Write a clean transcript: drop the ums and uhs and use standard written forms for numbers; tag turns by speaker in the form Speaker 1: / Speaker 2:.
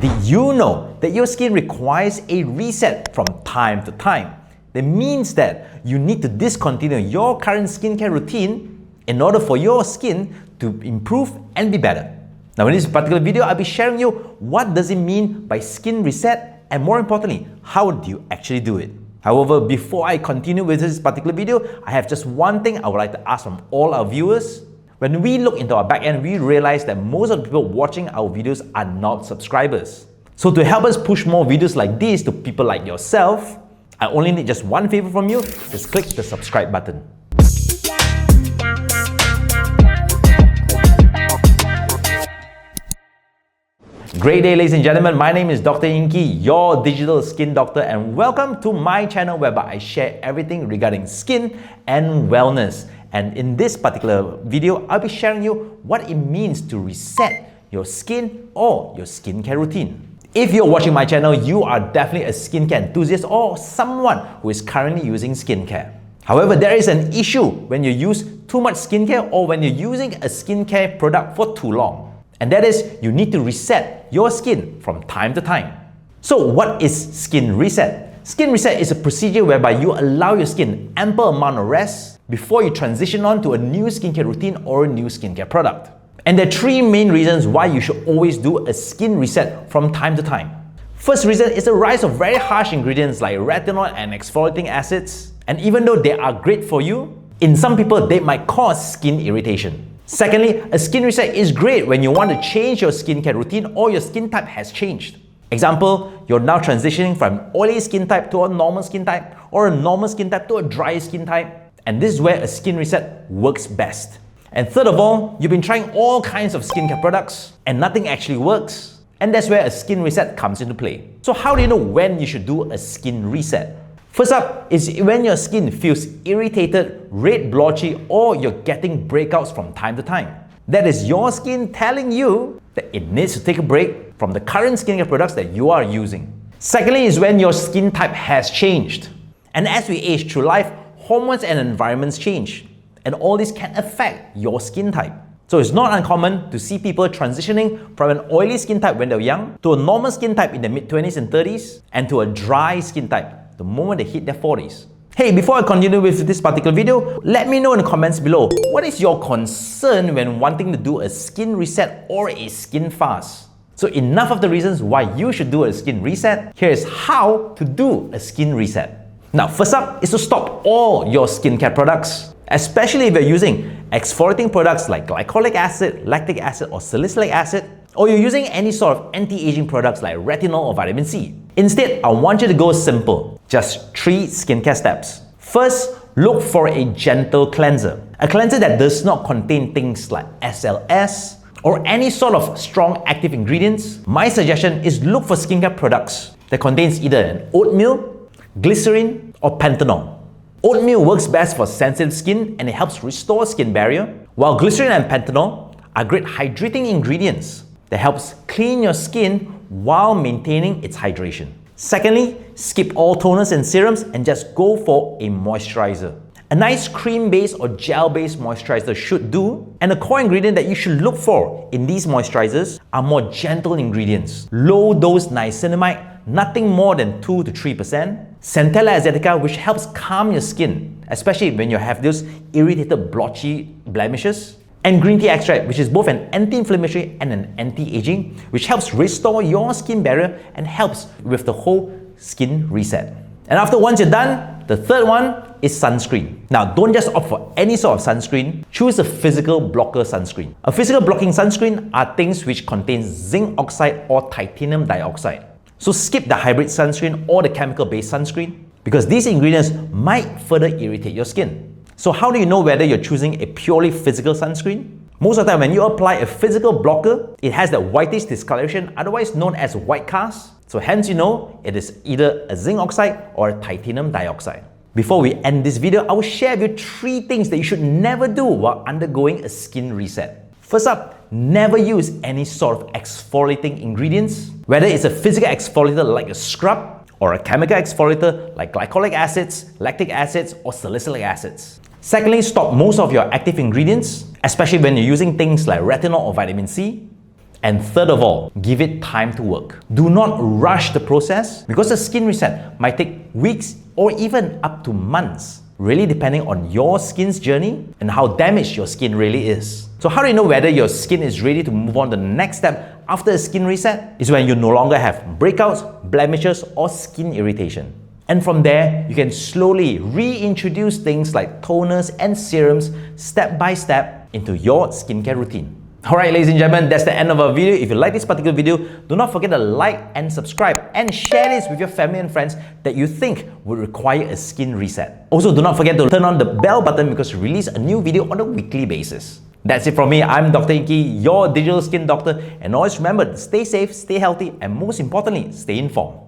Speaker 1: Did you know that your skin requires a reset from time to time? That means that you need to discontinue your current skincare routine in order for your skin to improve and be better. Now, in this particular video, I'll be sharing you what does it mean by skin reset, and more importantly, how do you actually do it? However, before I continue with this particular video, I have just one thing I would like to ask from all our viewers. When we look into our back end, we realize that most of the people watching our videos are not subscribers. So to help us push more videos like this to people like yourself, I only need just one favor from you. Just click the subscribe button. Great day, ladies and gentlemen. My name is Dr. Ingky, your digital skin doctor, and welcome to my channel whereby I share everything regarding skin and wellness. And in this particular video, I'll be sharing you what it means to reset your skin or your skincare routine. If you're watching my channel, you are definitely a skincare enthusiast or someone who is currently using skincare. However, there is an issue when you use too much skincare or when you're using a skincare product for too long. And that is, you need to reset your skin from time to time. So what is skin reset? Skin reset is a procedure whereby you allow your skin ample amount of rest before you transition on to a new skincare routine or a new skincare product. And there are three main reasons why you should always do a skin reset from time to time. First reason is the rise of very harsh ingredients like retinol and exfoliating acids. And even though they are great for you, in some people they might cause skin irritation. Secondly, a skin reset is great when you want to change your skincare routine or your skin type has changed. Example, you're now transitioning from an oily skin type to a normal skin type or a normal skin type to a dry skin type. And this is where a skin reset works best. And third of all, you've been trying all kinds of skincare products and nothing actually works. And that's where a skin reset comes into play. So how do you know when you should do a skin reset? First up is when your skin feels irritated, red, blotchy, or you're getting breakouts from time to time. That is your skin telling you that it needs to take a break from the current skincare products that you are using. Secondly is when your skin type has changed. And as we age through life, hormones and environments change. And all this can affect your skin type. So it's not uncommon to see people transitioning from an oily skin type when they're young to a normal skin type in their mid-20s and 30s and to a dry skin type the moment they hit their 40s. Hey, before I continue with this particular video, let me know in the comments below, what is your concern when wanting to do a skin reset or a skin fast? So enough of the reasons why you should do a skin reset. Here is how to do a skin reset. Now, first up is to stop all your skincare products, especially if you're using exfoliating products like glycolic acid, lactic acid, or salicylic acid, or you're using any sort of anti-aging products like retinol or vitamin C. Instead, I want you to go simple. Just 3 skincare steps. First, look for a gentle cleanser. A cleanser that does not contain things like SLS or any sort of strong active ingredients. My suggestion is look for skincare products that contains either an oatmeal, glycerin, or panthenol. Oatmeal works best for sensitive skin and it helps restore skin barrier, while glycerin and panthenol are great hydrating ingredients that helps clean your skin while maintaining its hydration. Secondly, skip all toners and serums and just go for a moisturizer. A nice cream-based or gel-based moisturizer should do, and the core ingredient that you should look for in these moisturizers are more gentle ingredients. Low-dose niacinamide, nothing more than 2 to 3%. Centella asiatica, which helps calm your skin, especially when you have those irritated, blotchy blemishes. And green tea extract, which is both an anti-inflammatory and an anti-aging, which helps restore your skin barrier and helps with the whole skin reset. And after once you're done, the third one is sunscreen. Now, don't just opt for any sort of sunscreen. Choose a physical blocker sunscreen. A physical blocking sunscreen are things which contain zinc oxide or titanium dioxide. So skip the hybrid sunscreen or the chemical-based sunscreen because these ingredients might further irritate your skin. So how do you know whether you're choosing a purely physical sunscreen? Most of the time when you apply a physical blocker, it has that whitish discoloration, otherwise known as white cast. So hence you know it is either a zinc oxide or a titanium dioxide. Before we end this video, I will share with you 3 things that you should never do while undergoing a skin reset. First up, never use any sort of exfoliating ingredients, whether it's a physical exfoliator like a scrub or a chemical exfoliator like glycolic acids, lactic acids, or salicylic acids. Secondly, stop most of your active ingredients, especially when you're using things like retinol or vitamin C. And third of all, give it time to work. Do not rush the process because a skin reset might take weeks or even up to months, really depending on your skin's journey and how damaged your skin really is. So how do you know whether your skin is ready to move on to the next step after a skin reset? Is when you no longer have breakouts, blemishes, or skin irritation. And from there, you can slowly reintroduce things like toners and serums step by step into your skincare routine. Alright, ladies and gentlemen, that's the end of our video. If you like this particular video, do not forget to like and subscribe and share this with your family and friends that you think would require a skin reset. Also, do not forget to turn on the bell button because we release a new video on a weekly basis. That's it from me. I'm Dr. Ingky, your digital skin doctor, and always remember to stay safe, stay healthy, and most importantly, stay informed.